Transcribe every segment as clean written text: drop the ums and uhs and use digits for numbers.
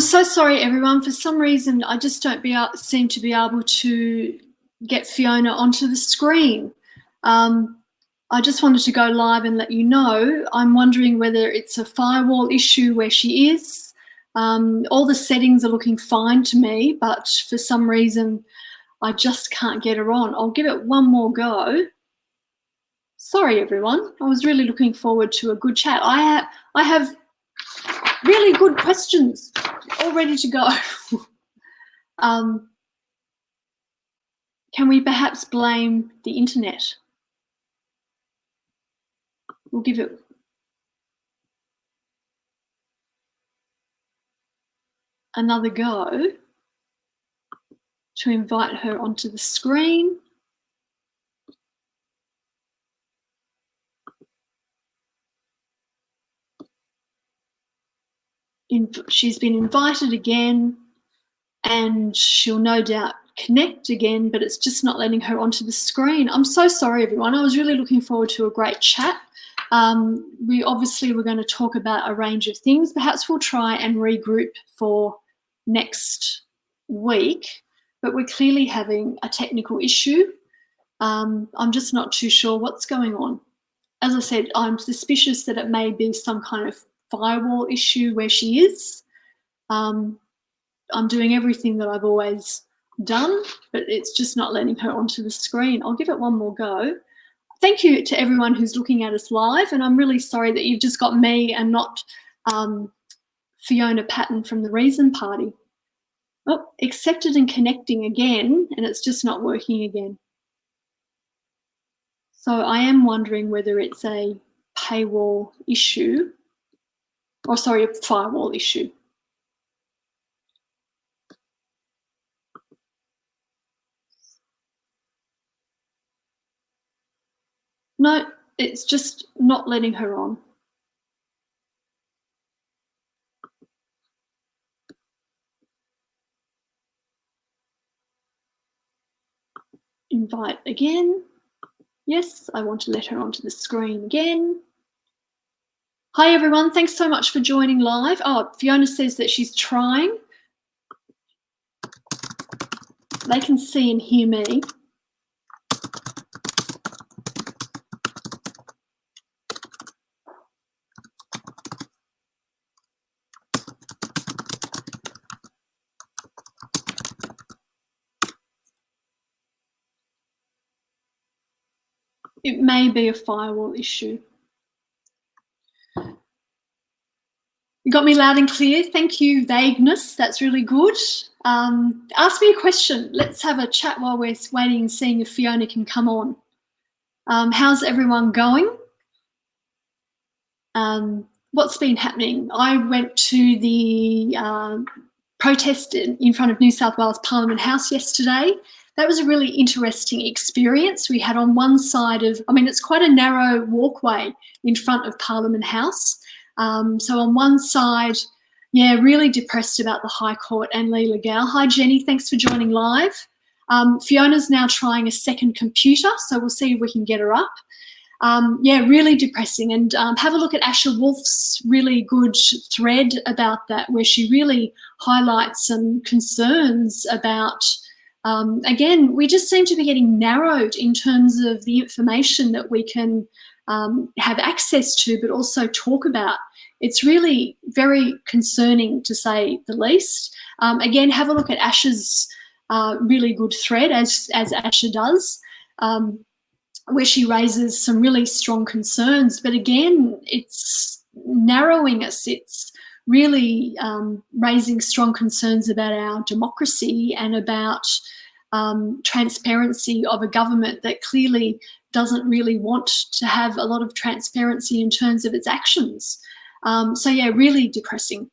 so sorry, everyone. For some reason, I just don't seem to be able to get Fiona onto the screen. I just wanted to go live and let you know. I'm wondering whether it's a firewall issue where she is. All the settings are looking fine to me, but for some reason, I just can't get her on. I'll give it one more go. Sorry, everyone. I was really looking forward to a good chat. I have really good questions all ready to go. Can we perhaps blame the internet? We'll give it another go to invite her onto the screen. She's been invited again, and she'll no doubt connect again, but it's just not letting her onto the screen. I'm so sorry, everyone. I was really looking forward to a great chat. We obviously were going to talk about a range of things. Perhaps we'll try and regroup for next week, but we're clearly having a technical issue. I'm just not too sure what's going on. As I said, I'm suspicious that it may be some kind of firewall issue where she is. I'm doing everything that I've always done, but it's just not letting her onto the screen. I'll give it one more go. Thank you to everyone who's looking at us live, and I'm really sorry that you've just got me and not Fiona Patten from the Reason Party. Oh, accepted and connecting again, and it's just not working again. So I am wondering whether it's a paywall issue, or sorry, a firewall issue. No, it's just not letting her on. Invite again. Yes, I want to let her onto the screen again. Hi, everyone. Thanks so much for joining live. Oh, Fiona says that she's trying. They can see and hear me. It may be a firewall issue. You got me loud and clear. Thank you, Vagueness. That's really good. Ask me a question. Let's have a chat while we're waiting and seeing if Fiona can come on. How's everyone going? What's been happening? I went to the protest in front of New South Wales Parliament House yesterday. That was a really interesting experience. We had on one side of, I mean, it's quite a narrow walkway in front of Parliament House. So on one side, yeah, really depressed about the High Court and Lee Legal. Hi, Jenny, thanks for joining live. Fiona's now trying a second computer, so we'll see if we can get her up. Yeah, really depressing. And have a look at Asher Wolf's really good thread about that, where she really highlights some concerns about, again, we just seem to be getting narrowed in terms of the information that we can have access to, but also talk about. It's really very concerning, to say the least. Again, have a look at Asher's really good thread, as Asher does, where she raises some really strong concerns. But again, it's narrowing us. It's really raising strong concerns about our democracy and about transparency of a government that clearly doesn't really want to have a lot of transparency in terms of its actions. So yeah, really depressing.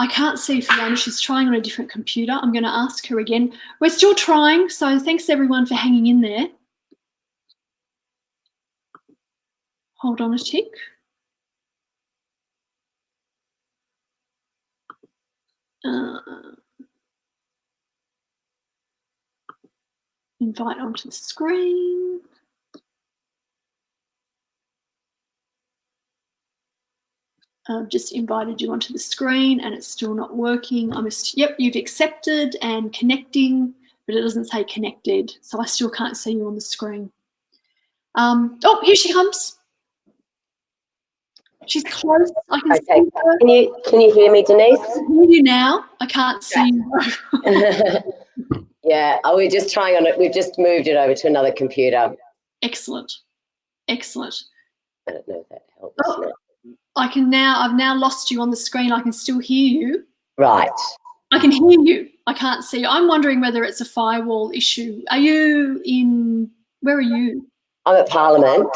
I can't see Fiona, she's trying on a different computer. I'm going to ask her again. We're still trying, so thanks everyone for hanging in there. Hold on a tick. Invite onto the screen. I've just invited you onto the screen and it's still not working. Yep, you've accepted and connecting, but it doesn't say connected, so I still can't see you on the screen. Oh, here she comes. She's close. I can see her. Can you hear me, Denise? I can hear you now. I can't see you. Yeah, we're just trying on it. We've just moved it over to another computer. Excellent. Excellent. I don't know if that helps. Oh, I've now lost you on the screen. I can still hear you. Right. I can hear you. I can't see you. I'm wondering whether it's a firewall issue. Are you in, where are you? I'm at Parliament.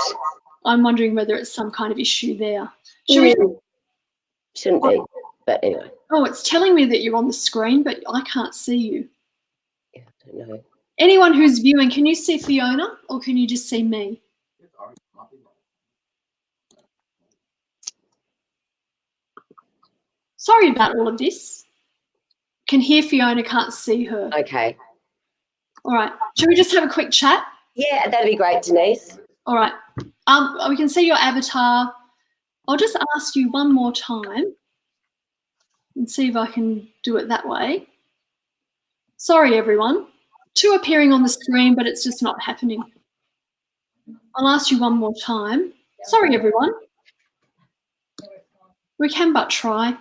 I'm wondering whether it's some kind of issue there. Shouldn't be, but anyway. Oh, it's telling me that you're on the screen, but I can't see you. Yeah, I don't know. Anyone who's viewing, can you see Fiona or can you just see me? Sorry about all of this. Can hear Fiona, can't see her. Okay. All right. Should we just have a quick chat? Yeah, that'd be great, Denise. All right. We can see your avatar. I'll just ask you one more time and see if I can do it that way. Sorry, everyone. Two appearing on the screen, but it's just not happening. I'll ask you one more time. Sorry, everyone. We can but try.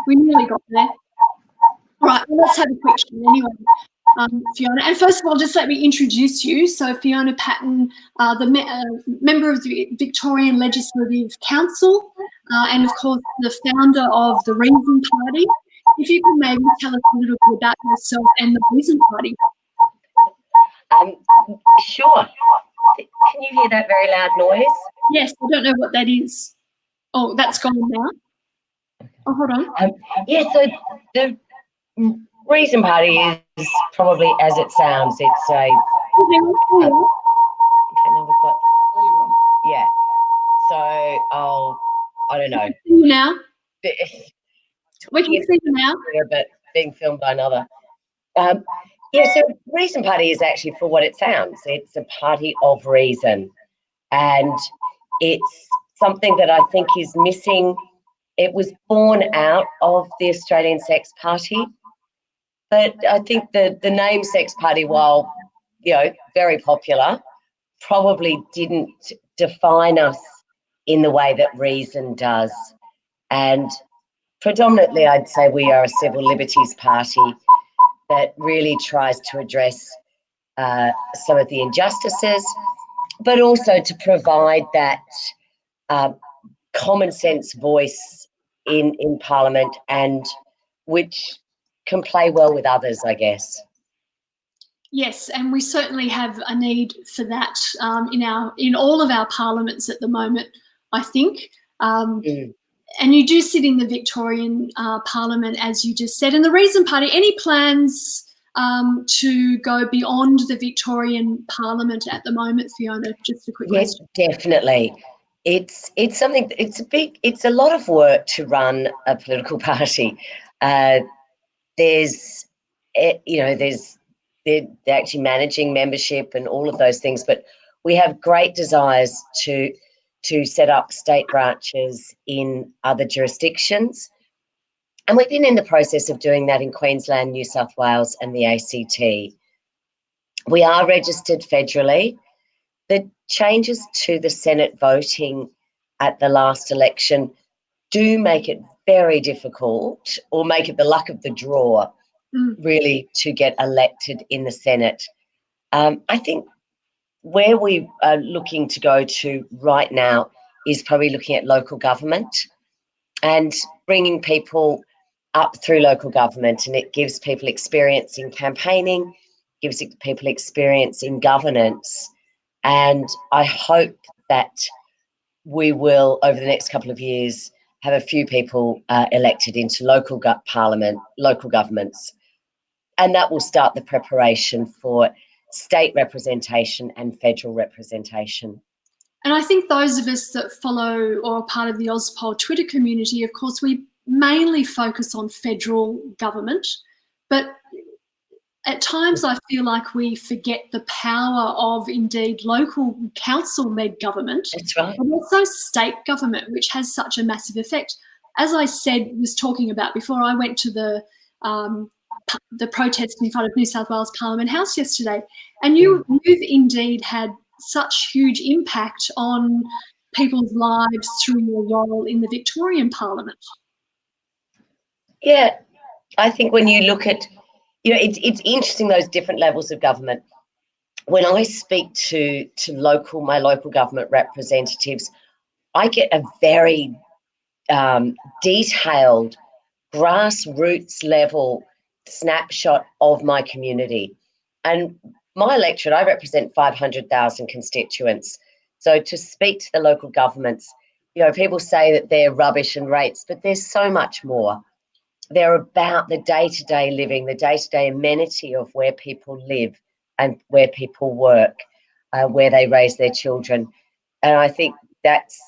We nearly got there. All right, well, let's have a quick chat anyway, Fiona. And first of all, just let me introduce you. So Fiona Patten, the member of the Victorian Legislative Council, and of course the founder of the Reason Party. If you could maybe tell us a little bit about yourself and the Reason Party. Sure. Can you hear that very loud noise? Yes, I don't know what that is. Oh, that's gone now. Oh, hold on. Yeah, so the Reason Party is probably as it sounds. It's a... Okay, now we've got... Yeah. So I don't know. We can see you now. We can see you now. But being filmed by another. Yeah, so Reason Party is actually for what it sounds. It's a party of reason. And it's something that I think is missing. It was born out of the Australian Sex Party. But I think the name Sex Party, while, very popular, probably didn't define us in the way that Reason does. And predominantly, I'd say we are a civil liberties party that really tries to address some of the injustices, but also to provide that common sense voice in Parliament, and which can play well with others, I guess. Yes, and we certainly have a need for that in all of our parliaments at the moment, I think. And you do sit in the Victorian Parliament, as you just said. And the Reason Party, any plans to go beyond the Victorian Parliament at the moment, Fiona? Just a quick question. Yes, definitely. It's something. It's a lot of work to run a political party. There's they're actually managing membership and all of those things, but we have great desires to set up state branches in other jurisdictions. And we've been in the process of doing that in Queensland, New South Wales and the ACT. We are registered federally. The changes to the Senate voting at the last election do make it very difficult, or make it the luck of the draw, really, to get elected in the Senate. I think where we are looking to go to right now is probably looking at local government and bringing people up through local government, and it gives people experience in campaigning, gives people experience in governance, and I hope that we will, over the next couple of years, have a few people elected into local governments, and that will start the preparation for state representation and federal representation. And I think those of us that follow or are part of the Ozpol Twitter community, of course, we mainly focus on federal government, but at times I feel like we forget the power of indeed local council-led government, That's right. but also state government, which has such a massive effect. As I was talking about before, I went to the protest in front of New South Wales Parliament House yesterday, and you've indeed had such huge impact on people's lives through your role in the Victorian Parliament. Yeah, I think when you look at, it's interesting, those different levels of government. When I speak to my local government representatives, I get a very detailed, grassroots level snapshot of my community. And my electorate, I represent 500,000 constituents. So to speak to the local governments, people say that they're rubbish and rates, but there's so much more. They're about the day-to-day living, the day-to-day amenity of where people live and where people work, where they raise their children. And I think that's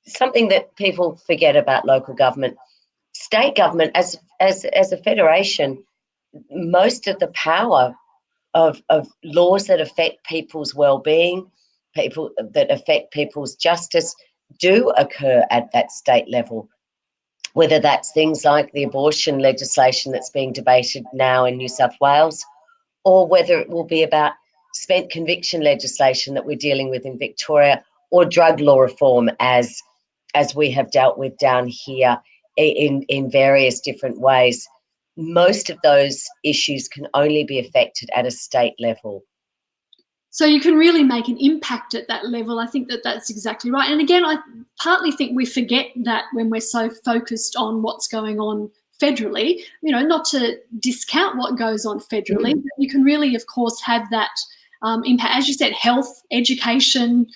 something that people forget about local government. State government, as a federation, most of the power of laws that affect people's well-being, that affect people's justice, do occur at that state level. Whether that's things like the abortion legislation that's being debated now in New South Wales, or whether it will be about spent conviction legislation that we're dealing with in Victoria, or drug law reform as we have dealt with down here in various different ways. Most of those issues can only be affected at a state level. So you can really make an impact at that level. I think that that's exactly right. And again, I partly think we forget that when we're so focused on what's going on federally, not to discount what goes on federally, but you can really, of course, have that impact. As you said, health, education,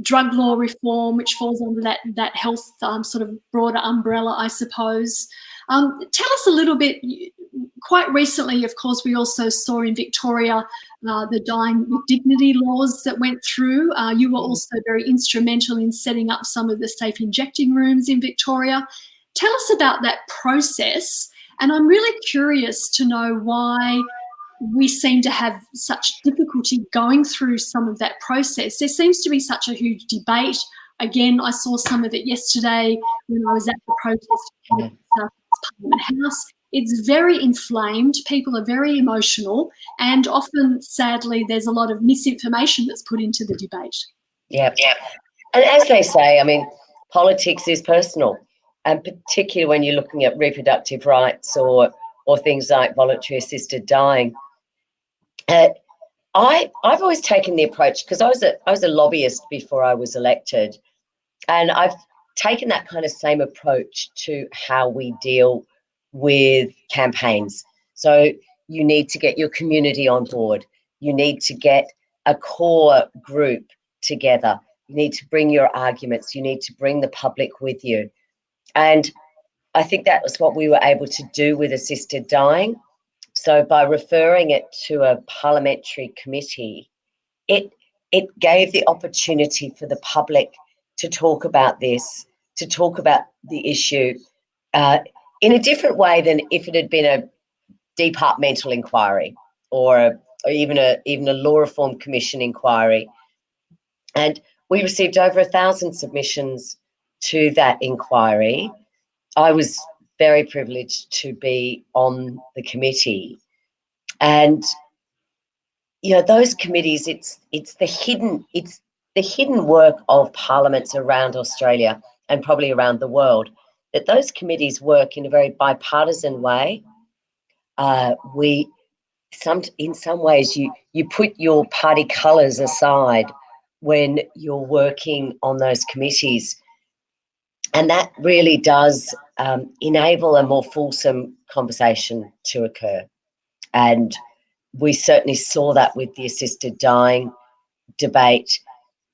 drug law reform, which falls under that health sort of broader umbrella, I suppose. Tell us a little bit. Quite recently, of course, we also saw in Victoria the Dying with Dignity laws that went through. You were also very instrumental in setting up some of the safe injecting rooms in Victoria. Tell us about that process. And I'm really curious to know why we seem to have such difficulty going through some of that process. There seems to be such a huge debate. Again, I saw some of it yesterday when I was at the protest in South Parliament House. It's very inflamed. People are very emotional, and often, sadly, there's a lot of misinformation that's put into the debate. Yeah. And as they say, I mean, politics is personal, and particularly when you're looking at reproductive rights or things like voluntary assisted dying. I've always taken the approach, because I was a lobbyist before I was elected, and I've taken that kind of same approach to how we deal with campaigns. So you need to get your community on board. You need to get a core group together. You need to bring your arguments. You need to bring the public with you. And I think that was what we were able to do with assisted dying. So by referring it to a parliamentary committee, it gave the opportunity for the public to talk about this, to talk about the issue in a different way than if it had been a departmental inquiry or even a law reform commission inquiry. And we received over 1,000 submissions to that inquiry. I was very privileged to be on the committee. And those committees, it's the hidden work of parliaments around Australia and probably around the world, that those committees work in a very bipartisan way. In some ways, you put your party colours aside when you're working on those committees, and that really does enable a more fulsome conversation to occur. And we certainly saw that with the assisted dying debate.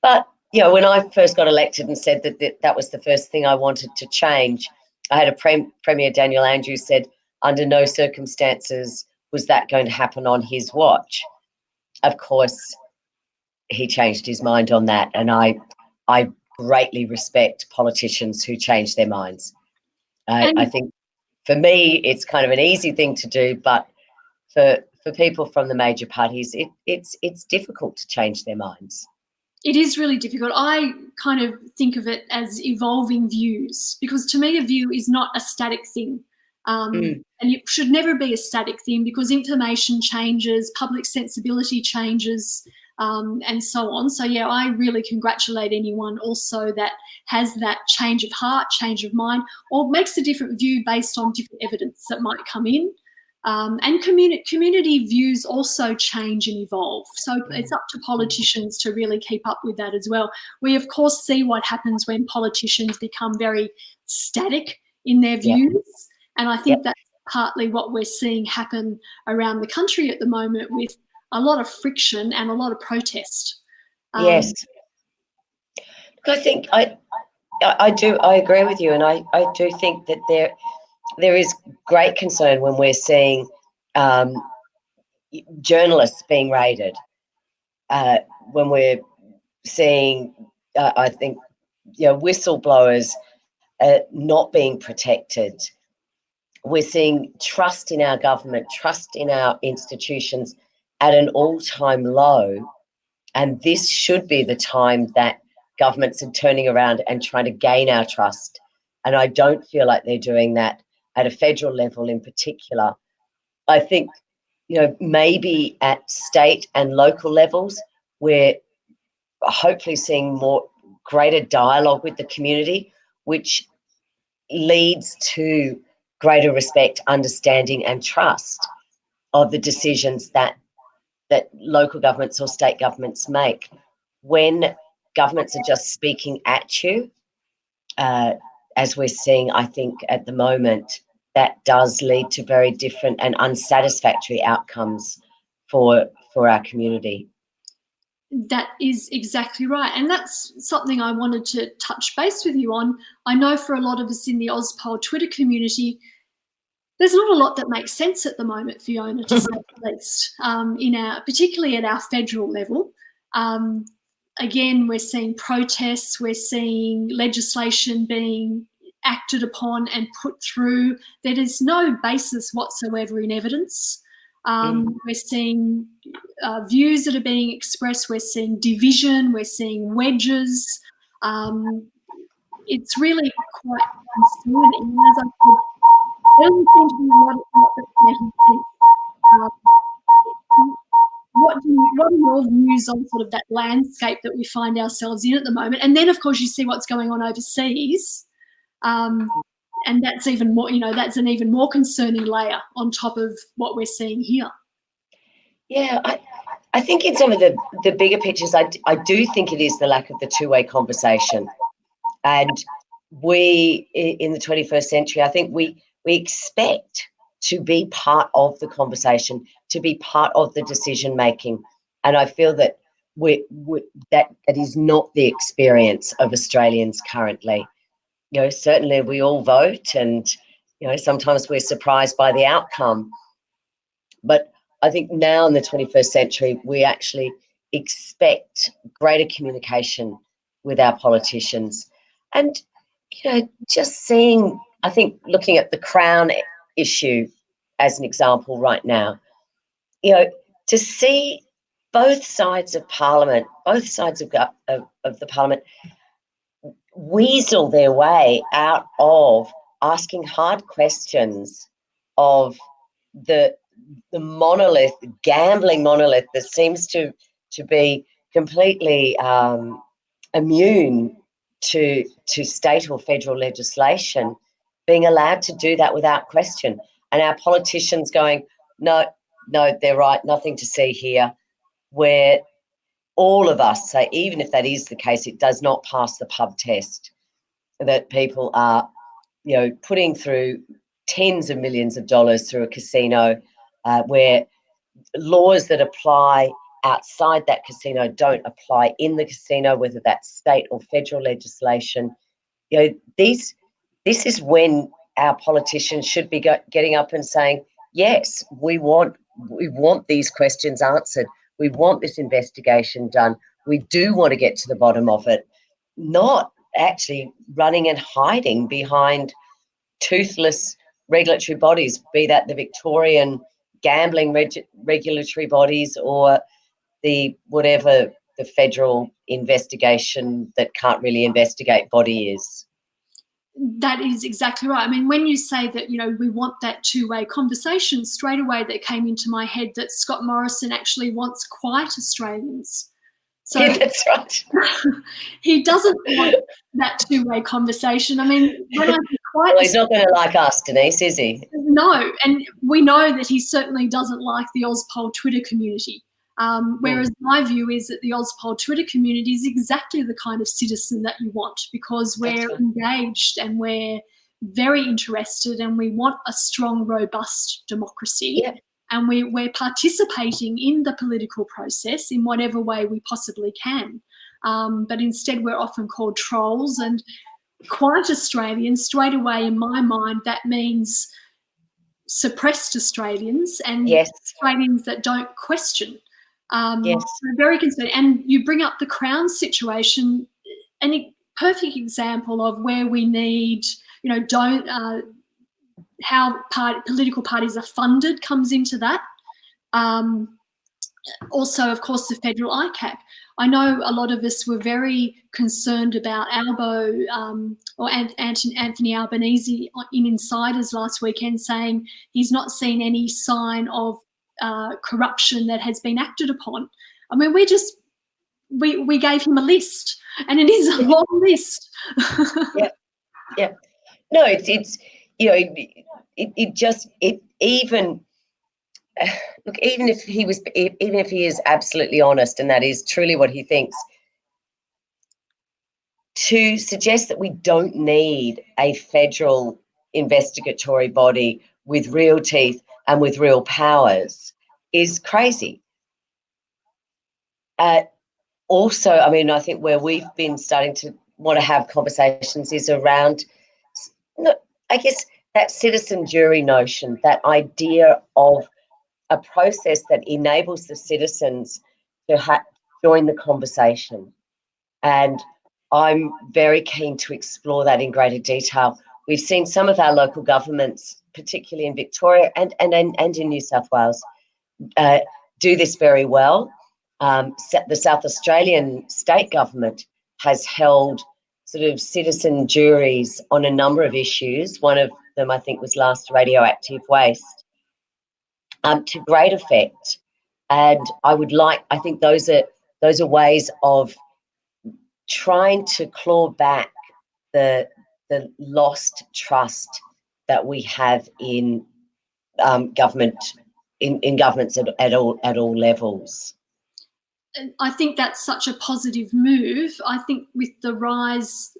But, when I first got elected and said that was the first thing I wanted to change, I had a Premier Daniel Andrews said, under no circumstances was that going to happen on his watch. Of course, he changed his mind on that, and I greatly respect politicians who change their minds. I think for me, it's kind of an easy thing to do, but for people from the major parties, it's difficult to change their minds. It is really difficult. I kind of think of it as evolving views, because to me a view is not a static thing. And it should never be a static thing, because information changes, public sensibility changes, and so on. So, yeah, I really congratulate anyone also that has that change of heart, change of mind, or makes a different view based on different evidence that might come in. And community views also change and evolve. So it's up to politicians to really keep up with that as well. We, of course, see what happens when politicians become very static in their views. Yep. And I think that's partly what we're seeing happen around the country at the moment, with a lot of friction and a lot of protest. Yes. I think I agree with you, and I do think that there is great concern when we're seeing journalists being raided, when we're seeing, I think, whistleblowers not being protected. We're seeing trust in our government, trust in our institutions at an all-time low, and this should be the time that governments are turning around and trying to gain our trust. And I don't feel like they're doing that at a federal level in particular. I think, maybe at state and local levels, we're hopefully seeing greater dialogue with the community, which leads to greater respect, understanding and trust of the decisions that local governments or state governments make. When governments are just speaking at you, as we're seeing, I think, at the moment, that does lead to very different and unsatisfactory outcomes for our community. That is exactly right. And that's something I wanted to touch base with you on. I know for a lot of us in the Ozpol Twitter community, there's not a lot that makes sense at the moment, Fiona, to say the least, particularly at our federal level. Again, we're seeing protests, we're seeing legislation being acted upon and put through. There is no basis whatsoever in evidence. We're seeing views that are being expressed, we're seeing division, we're seeing wedges. It's really quite concerning. As I said, there doesn't seem to be a lot that's making sense. What are your views on sort of that landscape that we find ourselves in at the moment? And then, of course, you see what's going on overseas, and that's even more. That's an even more concerning layer on top of what we're seeing here. Yeah, I think in some of the bigger pictures, I do think it is the lack of the two-way conversation, and we in the 21st century, I think we expect to be part of the conversation, to be part of the decision making, and I feel that that is not the experience of Australians currently. Certainly we all vote, and sometimes we're surprised by the outcome, but I think now in the 21st century we actually expect greater communication with our politicians, and just seeing, I think, looking at the Crown issue as an example right now, to see both sides of Parliament, both sides of the Parliament weasel their way out of asking hard questions of the monolith, gambling monolith that seems to be completely immune to state or federal legislation, being allowed to do that without question, and our politicians going, no, they're right, nothing to see here, where all of us say, even if that is the case, it does not pass the pub test, that people are, putting through tens of millions of dollars through a casino, where laws that apply outside that casino don't apply in the casino, whether that's state or federal legislation. This is when our politicians should be getting up and saying, yes, we want these questions answered. We want this investigation done. We do want to get to the bottom of it, not actually running and hiding behind toothless regulatory bodies, be that the Victorian gambling regulatory bodies or the whatever the federal investigation that can't really investigate body is. That is exactly right. I mean, when you say that, we want that two-way conversation, straight away that came into my head that Scott Morrison actually wants quiet Australians. So yeah, that's right. he doesn't want that two-way conversation. I mean, when I say quiet, well, he's not going to like us, Denise, is he? No, and we know that he certainly doesn't like the Ozpol Twitter community. Whereas my view is that the Ozpol Twitter community is exactly the kind of citizen that you want, because we're engaged and we're very interested and we want a strong, robust democracy. Yeah. And we're participating in the political process in whatever way we possibly can. But instead we're often called trolls, and quiet Australians, straight away in my mind, that means suppressed Australians and Australians that don't question. Yes. I'm very concerned. And you bring up the Crown situation, a perfect example of where we need, how political parties are funded comes into that. Also, of course, the federal ICAC. I know a lot of us were very concerned about Albo or Anthony Albanese in Insiders last weekend, saying he's not seen any sign of corruption that has been acted upon. I mean, we gave him a list, and it is a long list. Yeah. No, it's even if he is absolutely honest, and that is truly what he thinks, to suggest that we don't need a federal investigatory body with real teeth and with real powers is crazy. Also, I mean, I think where we've been starting to want to have conversations is around, I guess, that citizen jury notion, that idea of a process that enables the citizens to join the conversation. And I'm very keen to explore that in greater detail. We've seen some of our local governments, particularly in Victoria and in New South Wales, do this very well. The South Australian state government has held sort of citizen juries on a number of issues. One of them, I think, was last radioactive waste, to great effect. And I think those are ways of trying to claw back the lost trust that we have in government, in governments at all levels. I think that's such a positive move. I think with the rise,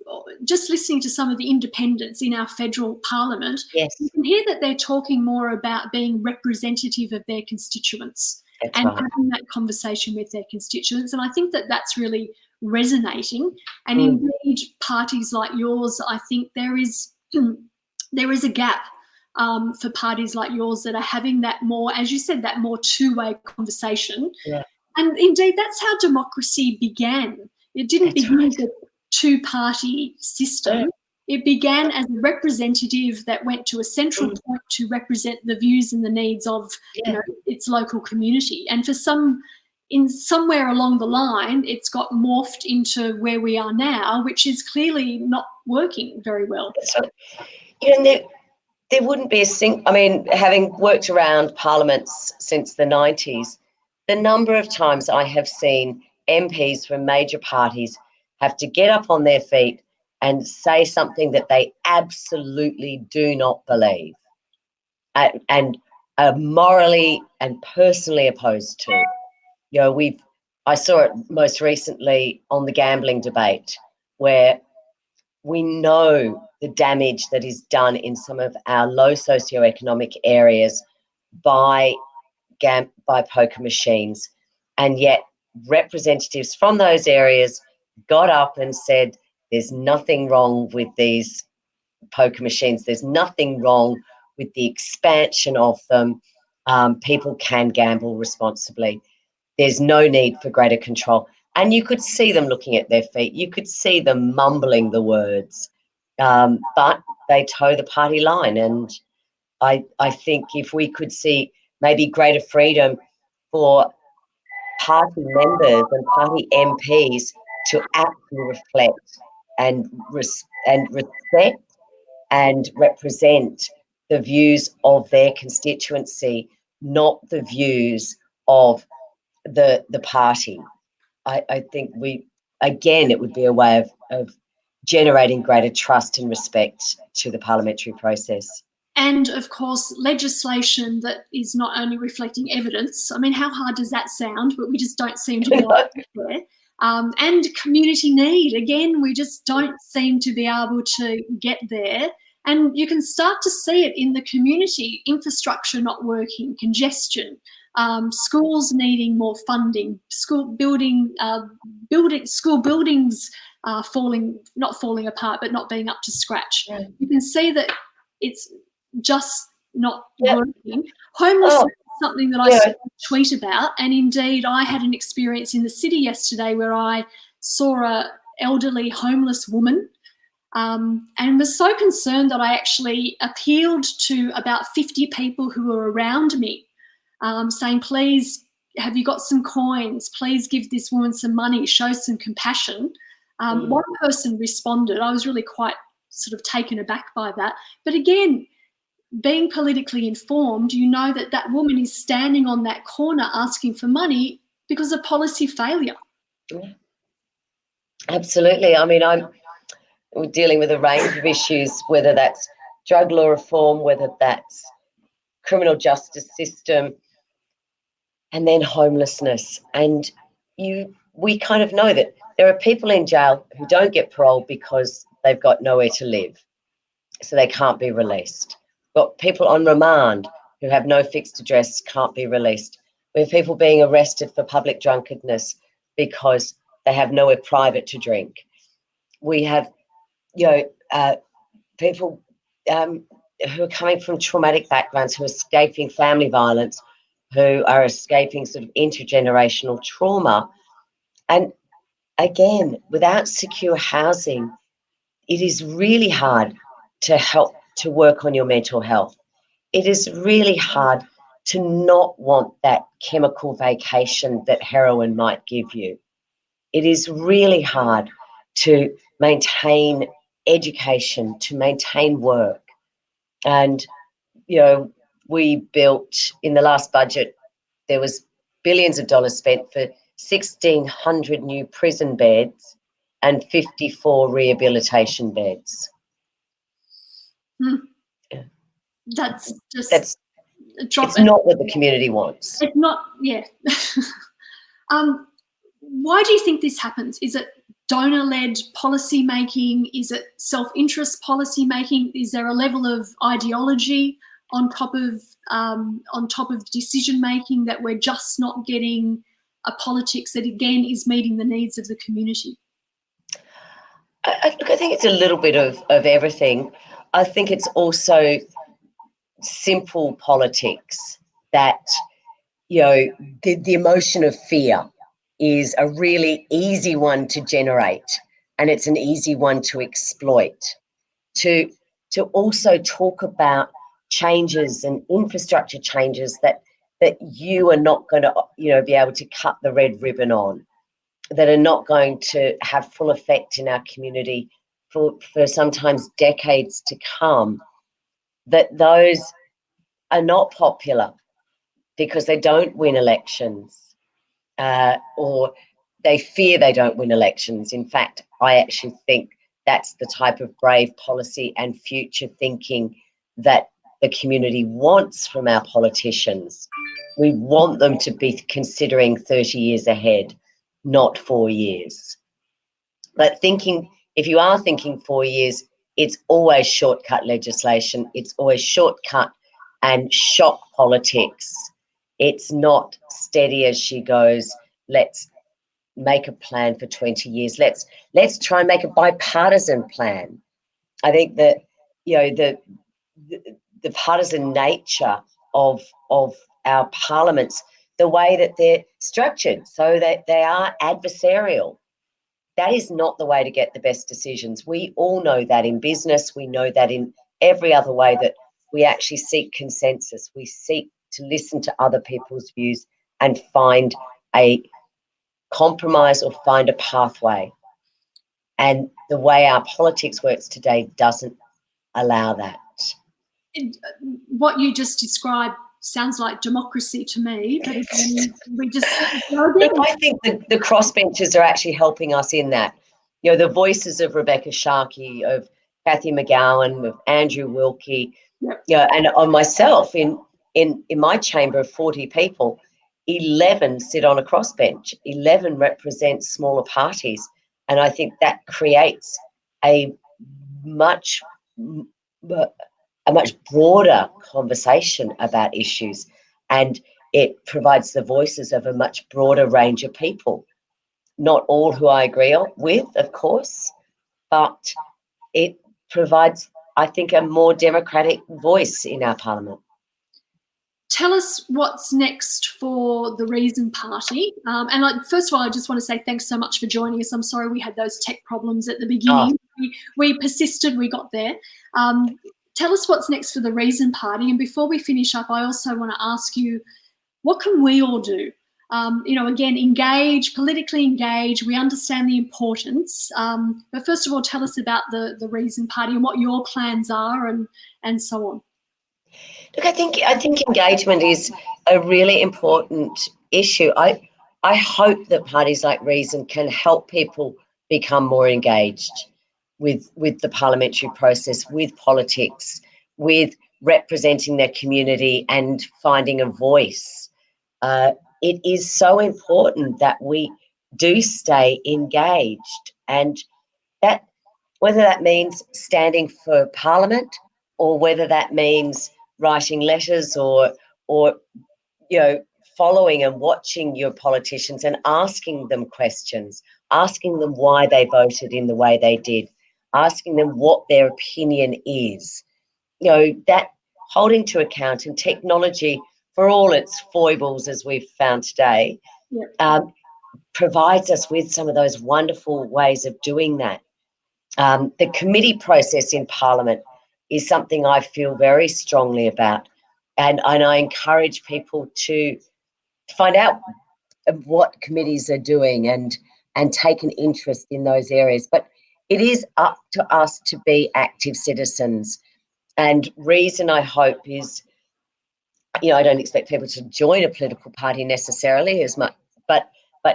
just listening to some of the independents in our federal parliament, you can hear that they're talking more about being representative of their constituents having that conversation with their constituents. And I think that that's really resonating. And indeed, parties like yours, I think there is a gap for parties like yours that are having that more, as you said, that more two-way conversation. Yeah. And indeed, that's how democracy began. It didn't begin as a two-party system. Yeah. It began as a representative that went to a central point to represent the views and the needs of its local community. And somewhere along the line, it's got morphed into where we are now, which is clearly not working very well. So, there wouldn't be having worked around parliaments since the 90s, the number of times I have seen MPs from major parties have to get up on their feet and say something that they absolutely do not believe and are morally and personally opposed to. I saw it most recently on the gambling debate, where we know the damage that is done in some of our low socioeconomic areas by poker machines, and yet representatives from those areas got up and said there's nothing wrong with these poker machines, there's nothing wrong with the expansion of them, people can gamble responsibly, there's no need for greater control. And you could see them looking at their feet, you could see them mumbling the words, but they toe the party line. And I think if we could see maybe greater freedom for party members and party MPs to actually reflect and respect and represent the views of their constituency, not the views of the party. I think it would be a way of generating greater trust and respect to the parliamentary process. And of course, legislation that is not only reflecting evidence. I mean, how hard does that sound? But we just don't seem to be able to get there. And community need. Again, we just don't seem to be able to get there. And you can start to see it in the community: infrastructure not working, congestion, schools needing more funding, school buildings not falling apart, but not being up to scratch. Yeah. You can see that it's just not working. Homelessness is something that I saw a tweet about, and indeed I had an experience in the city yesterday where I saw a elderly homeless woman, and was so concerned that I actually appealed to about 50 people who were around me, saying, please, have you got some coins? Please give this woman some money, show some compassion. One person responded. I was really quite sort of taken aback by that. But again, being politically informed, you know that that woman is standing on that corner asking for money because of policy failure. Yeah. Absolutely. I mean, we're dealing with a range of issues, whether that's drug law reform, whether that's criminal justice system, and then homelessness. And we kind of know that there are people in jail who don't get parole because they've got nowhere to live, so they can't be released. We've got people on remand who have no fixed address, can't be released. We have people being arrested for public drunkenness because they have nowhere private to drink. We have, people who are coming from traumatic backgrounds, who are escaping family violence, who are escaping sort of intergenerational trauma. And again, without secure housing, it is really hard to work on your mental health. It is really hard to not want that chemical vacation that heroin might give you. It is really hard to maintain education, to maintain work. And, we built, in the last budget, there was billions of dollars spent for 1,600 new prison beds and 54 rehabilitation beds. Yeah. That's just it's not what the community wants. It's not, yeah. Why do you think this happens? Is it donor-led policy making? Is it self-interest policy making? Is there a level of ideology on top of decision making that we're just not getting a politics that again is meeting the needs of the community? I think it's a little bit of everything. I think it's also simple politics that, the emotion of fear is a really easy one to generate, and it's an easy one to exploit. To also talk about changes and infrastructure changes that you are not going to, be able to cut the red ribbon on, that are not going to have full effect in our community for sometimes decades to come, that those are not popular because they don't win elections, or they fear they don't win elections. In fact, I actually think that's the type of brave policy and future thinking that the community wants from our politicians. We want them to be considering 30 years ahead, not 4 years. But if you are thinking 4 years, it's always shortcut legislation. It's always shortcut and shock politics. It's not steady as she goes. Let's make a plan for 20 years. Let's try and make a bipartisan plan. I think that, the partisan nature of our parliaments, the way that they're structured so that they are adversarial, that is not the way to get the best decisions. We all know that in business. We know that in every other way that we actually seek consensus. We seek to listen to other people's views and find a compromise or find a pathway. And the way our politics works today doesn't allow that. What you just described sounds like democracy to me, but again, we just Look, I think the crossbenchers are actually helping us in that. You know, the voices of Rebecca Sharkey, of Cathy McGowan, of Andrew Wilkie, Yep. you know, and on myself in my chamber of 40 people, 11 sit on a crossbench. 11 represent smaller parties, and I think that creates a much broader conversation about issues, and it provides the voices of a much broader range of people. Not all who I agree with, of course, but it provides, I think, a more democratic voice in our parliament. Tell us what's next for the Reason Party. First of all, I just want to say thanks so much for joining us. I'm sorry we had those tech problems at the beginning. Oh. We persisted, we got there. Tell us what's next for the Reason Party. And before we finish up, I also want to ask you, what can we all do? Again, engage, politically engage. We understand the importance. But first of all, tell us about the Reason Party and what your plans are and so on. Look, I think engagement is a really important issue. I hope that parties like Reason can help people become more engaged with the parliamentary process, with politics, with representing their community and finding a voice. It is so important that we do stay engaged, and that whether that means standing for Parliament or whether that means writing letters or following and watching your politicians and asking them questions, asking them why they voted in the way they did, asking them what their opinion is. That holding to account, and technology, for all its foibles as we've found today, provides us with some of those wonderful ways of doing that. The committee process in Parliament is something I feel very strongly about, and I encourage people to find out what committees are doing and take an interest in those areas. But it is up to us to be active citizens. And Reason, I hope, is, I don't expect people to join a political party necessarily as much, but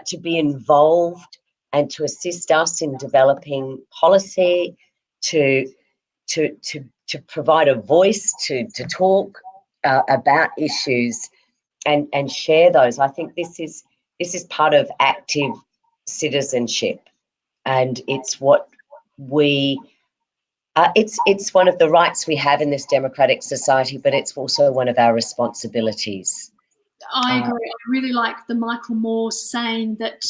to be involved and to assist us in developing policy, to provide a voice, to talk about issues and share those. I think this is part of active citizenship, and it's what we. It's one of the rights we have in this democratic society, but it's also one of our responsibilities. I agree. I really like the Michael Moore saying that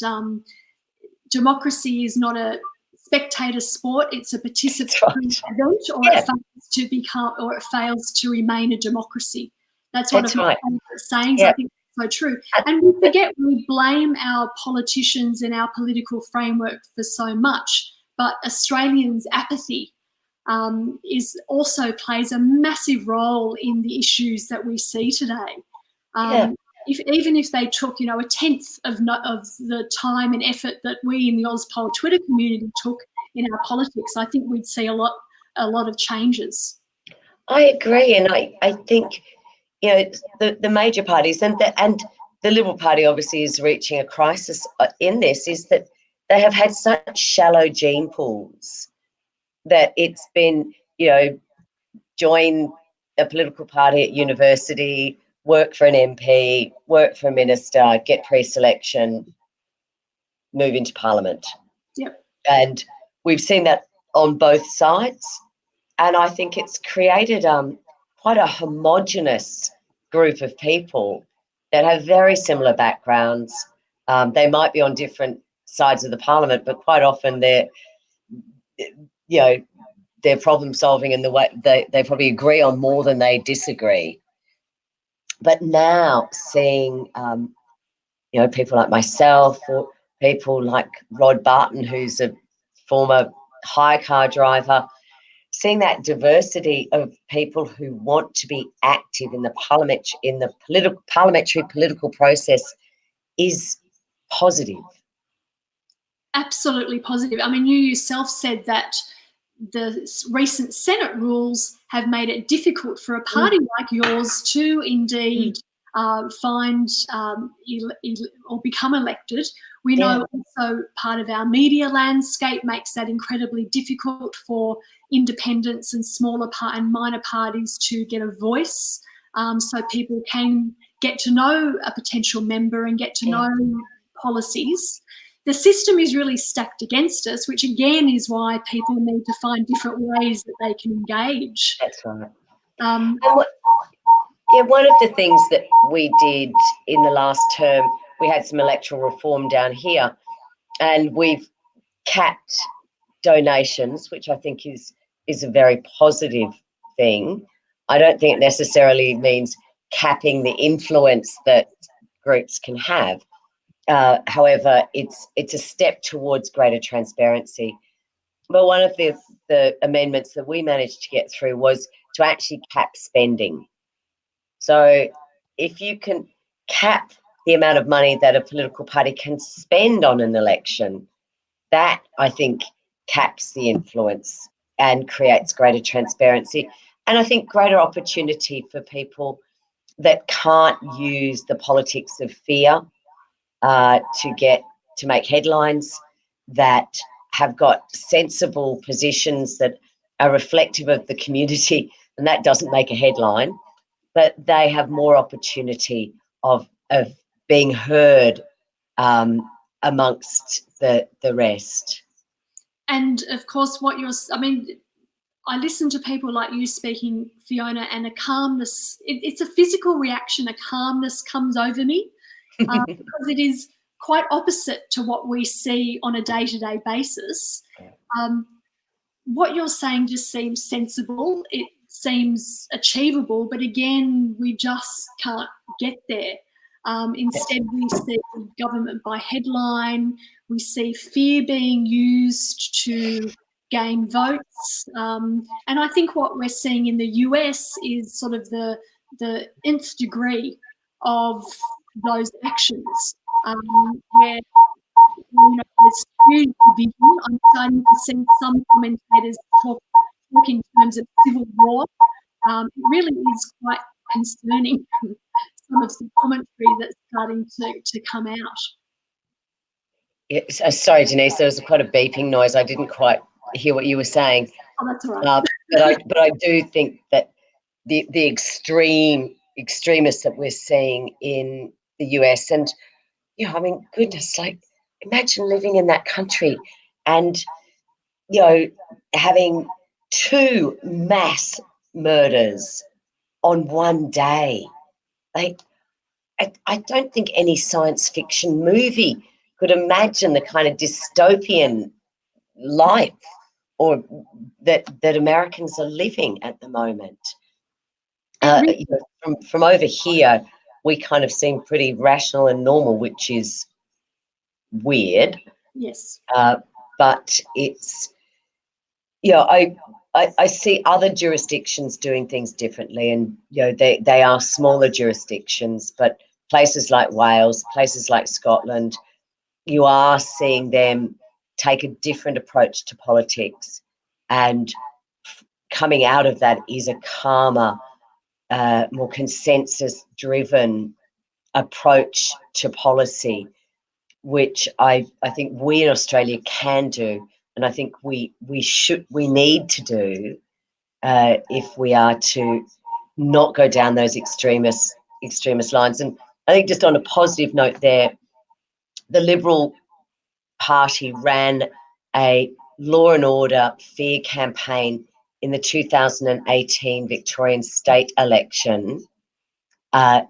democracy is not a spectator sport; it's a participatory event, or it fails to remain a democracy. That's one of my favourite sayings. I think that's so true. And we forget, we blame our politicians and our political framework for so much, but Australians' apathy also plays a massive role in the issues that we see today. Even if they took, a tenth of the time and effort that we in the Ozpol Twitter community took in our politics, I think we'd see a lot of changes. I agree, and I think the major parties and the Liberal Party obviously is reaching a crisis in this, is that they have had such shallow gene pools that it's been, join a political party at university, work for an MP, work for a minister, get pre-selection, move into Parliament. Yep. And we've seen that on both sides. And I think it's created quite a homogenous group of people that have very similar backgrounds. They might be on different sides of the Parliament, but quite often they're problem solving and the way they probably agree on more than they disagree. But now seeing, people like myself or people like Rod Barton, who's a former hire car driver, seeing that diversity of people who want to be active in the parliamentary political process is positive. Absolutely positive. I mean, you yourself said that the recent Senate rules have made it difficult for a party like yours to indeed find or become elected. We know also part of our media landscape makes that incredibly difficult for independents and smaller and minor parties to get a voice, so people can get to know a potential member and get to know policies. The system is really stacked against us, which again is why people need to find different ways that they can engage. That's right. Yeah, one of the things that we did in the last term, we had some electoral reform down here, and we've capped donations, which I think is a very positive thing. I don't think it necessarily means capping the influence that groups can have. However, it's a step towards greater transparency. But one of the amendments that we managed to get through was to actually cap spending. So if you can cap the amount of money that a political party can spend on an election, that, I think, caps the influence and creates greater transparency. And I think greater opportunity for people that can't use the politics of fear to make headlines, that have got sensible positions that are reflective of the community, and that doesn't make a headline, but they have more opportunity of being heard amongst the rest. and of course, I listen to people like you speaking, Fiona, and a calmness. It's a physical reaction. A calmness comes over me because it is quite opposite to what we see on a day-to-day basis. What you're saying just seems sensible. It seems achievable, but again, we just can't get there. Instead, we see government by headline. We see fear being used to gain votes. And I think what we're seeing in the US is sort of the nth degree of those actions, where there's huge division. I'm starting to see some commentators talk in terms of civil war. It really is quite concerning, some of the commentary that's starting to come out. Yeah, sorry, Denise, there was quite a beeping noise. I didn't quite hear what you were saying. Oh, that's all right. But I do think that the extremists that we're seeing in the US, and I mean, goodness, like, imagine living in that country and having 2 mass murders on one day. Like, I don't think any science fiction movie could imagine the kind of dystopian life or that Americans are living at the moment. From over here, we kind of seem pretty rational and normal, which is weird. Yes. But it's, I see other jurisdictions doing things differently, and they are smaller jurisdictions, but places like Wales, places like Scotland, you are seeing them take a different approach to politics, and coming out of that is a calmer, more consensus-driven approach to policy, which I think we in Australia can do, and I think we need to do if we are to not go down those extremist lines. And I think, just on a positive note there, the Liberal Party ran a law and order fear campaign in the 2018 Victorian state election. That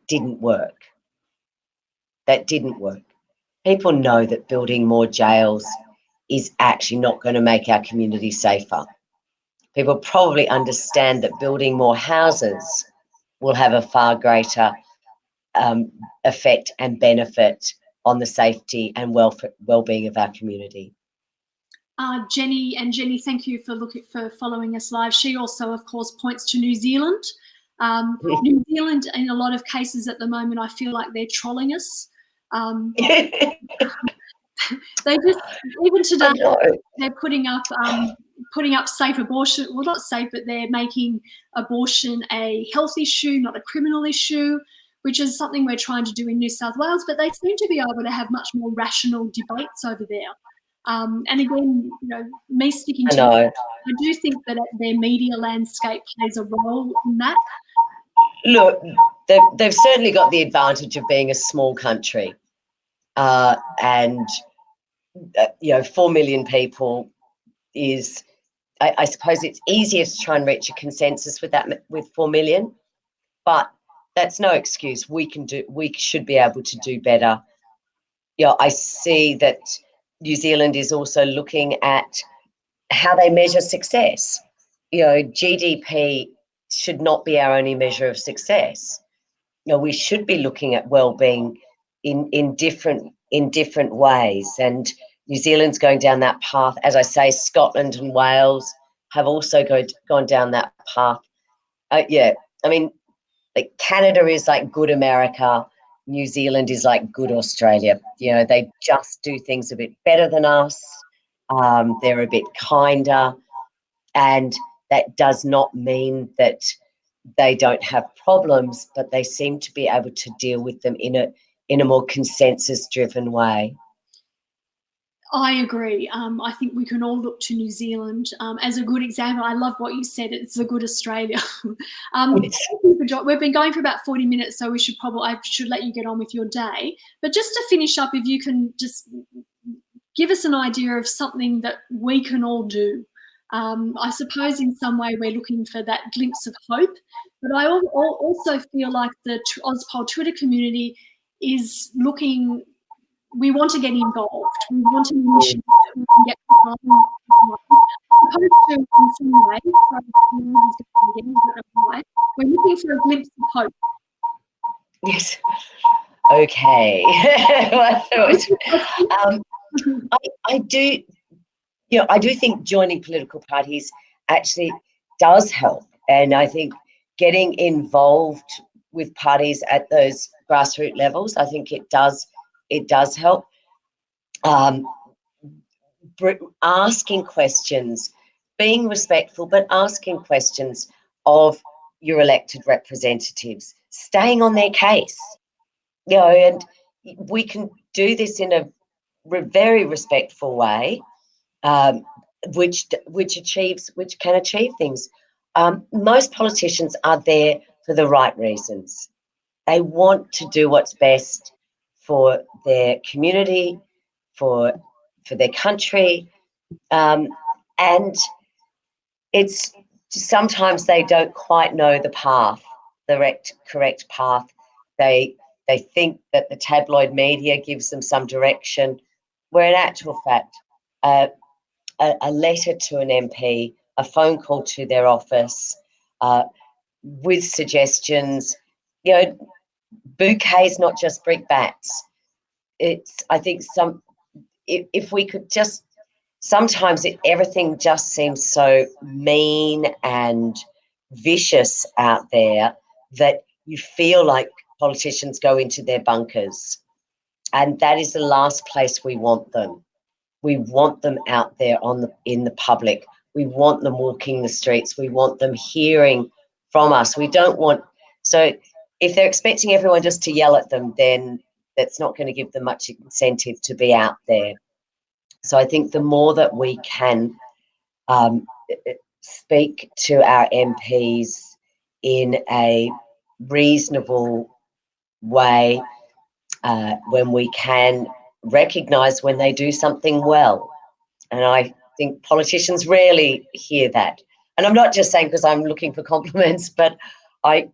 didn't work. People know that building more jails is actually not going to make our community safer. People probably understand that building more houses will have a far greater effect and benefit on the safety and well-being of our community. Jenny, thank you for following us live. She also, of course, points to New Zealand. New Zealand, in a lot of cases at the moment, I feel like they're trolling us. They just, even today, they're putting up safe abortion. Well, not safe, but they're making abortion a health issue, not a criminal issue, which is something we're trying to do in New South Wales. But they seem to be able to have much more rational debates over there. And again, me sticking to I do think that their media landscape plays a role in that. Look, they've certainly got the advantage of being a small country, and 4 million people is, I suppose, it's easier to try and reach a consensus with 4 million, but that's no excuse. We should be able to do better. I see that New Zealand is also looking at how they measure success. GDP should not be our only measure of success. We should be looking at well-being in different ways, and New Zealand's going down that path. As I say, Scotland and Wales have also gone down that path. Like Canada is like good America. New Zealand is like good Australia. They just do things a bit better than us. They're a bit kinder, and that does not mean that they don't have problems, but they seem to be able to deal with them in a more consensus-driven way. I agree. I think we can all look to New Zealand as a good example. I love what you said. It's a good Australia. We've been going for about 40 minutes, so I should let you get on with your day. But just to finish up, if you can just give us an idea of something that we can all do. I suppose in some way we're looking for that glimpse of hope, but I also feel like the Ozpol Twitter community is looking. We want to get involved. We want to initiate that we can get involved. Opposed to in some way, we're looking for a glimpse of hope. Yes. Okay. I do. I do think joining political parties actually does help, and I think getting involved with parties at those grassroots levels, I think it does help. Asking questions, being respectful, but asking questions of your elected representatives, staying on their case, and we can do this in a very respectful way, which can achieve things. Most politicians are there for the right reasons. They want to do what's best for their community, for their country, and it's sometimes they don't quite know the path, the correct path. They think that the tabloid media gives them some direction, where in actual fact, a letter to an MP, a phone call to their office, with suggestions, bouquets, not just brickbats. I think if we could just, sometimes everything just seems so mean and vicious out there that you feel like politicians go into their bunkers, and that is the last place we want them. We want them out there in the public. We want them walking the streets. We want them hearing from us. We don't want, so if they're expecting everyone just to yell at them, then that's not going to give them much incentive to be out there. So I think the more that we can speak to our MPs in a reasonable way, when we can recognise when they do something well. And I think politicians rarely hear that. And I'm not just saying because I'm looking for compliments, but I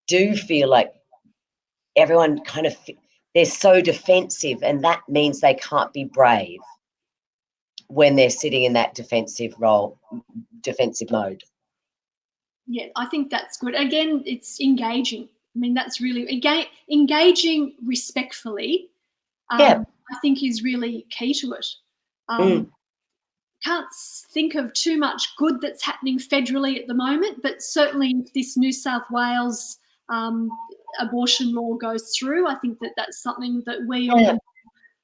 do feel like everyone they're so defensive, and that means they can't be brave when they're sitting in that defensive mode. Yeah, I think that's good. Again, it's engaging. I mean, that's really engaging respectfully. I think is really key to it. can't think of too much good that's happening federally at the moment, but certainly if this New South Wales abortion law goes through, I think that that's something that we on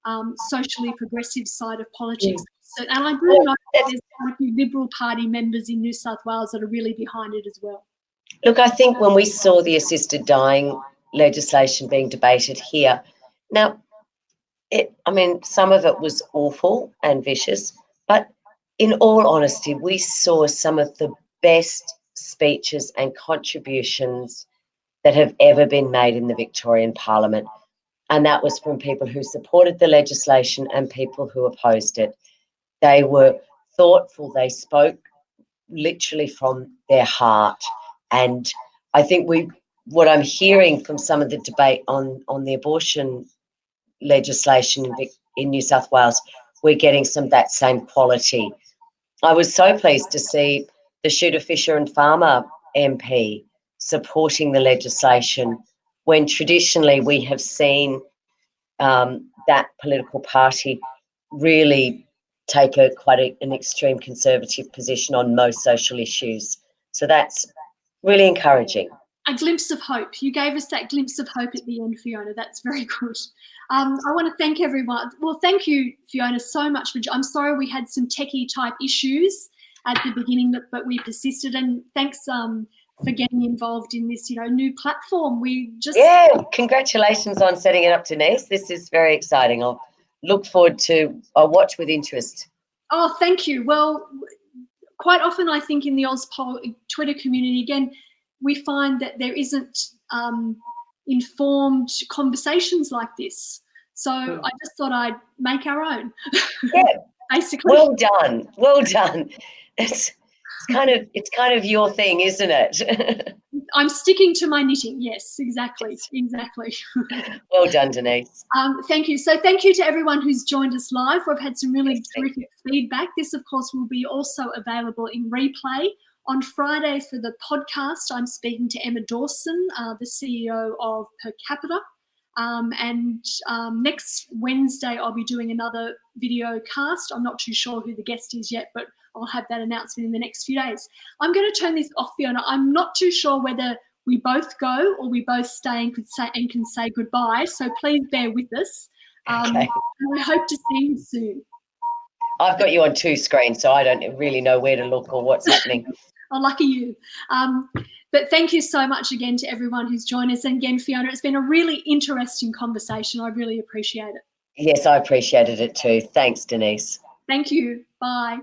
the socially progressive side of politics. And I do know that there's quite a few Liberal Party members in New South Wales that are really behind it as well. Look, I think when we saw the assisted dying legislation being debated here, now, some of it was awful and vicious, but in all honesty, we saw some of the best speeches and contributions that have ever been made in the Victorian Parliament. And that was from people who supported the legislation and people who opposed it. They were thoughtful. They spoke literally from their heart. And I think what I'm hearing from some of the debate on the abortion legislation in New South Wales, we're getting some of that same quality. I was so pleased to see the Shooter, Fisher and Farmer MP supporting the legislation when traditionally we have seen that political party really take quite an extreme conservative position on most social issues. So that's really encouraging. A glimpse of hope. You gave us that glimpse of hope at the end, Fiona. That's very good. I want to thank everyone. Well, thank you, Fiona, so much. I'm sorry we had some techie type issues at the beginning, but we persisted. And thanks for getting involved in this, new platform. Congratulations on setting it up, Denise. This is very exciting. I'll watch with interest. Oh, thank you. Well, quite often I think in the Ozpol Twitter community, again, we find that there isn't informed conversations like this. So I just thought I'd make our own. Yeah, basically. Well done. It's kind of your thing, isn't it? I'm sticking to my knitting. Yes, exactly. Well done, Denise. Thank you. So thank you to everyone who's joined us live. We've had some really terrific feedback. This, of course, will be also available in replay. On Friday for the podcast, I'm speaking to Emma Dawson, the CEO of Per Capita. And next Wednesday, I'll be doing another video cast. I'm not too sure who the guest is yet, but I'll have that announcement in the next few days. I'm going to turn this off, Fiona. I'm not too sure whether we both go or we both stay and can say goodbye. So please bear with us. Okay. And I hope to see you soon. I've got you on 2 screens, so I don't really know where to look or what's happening. Oh, lucky you. But thank you so much again to everyone who's joined us. And again, Fiona, it's been a really interesting conversation. I really appreciate it. Yes, I appreciated it too. Thanks, Denise. Thank you. Bye.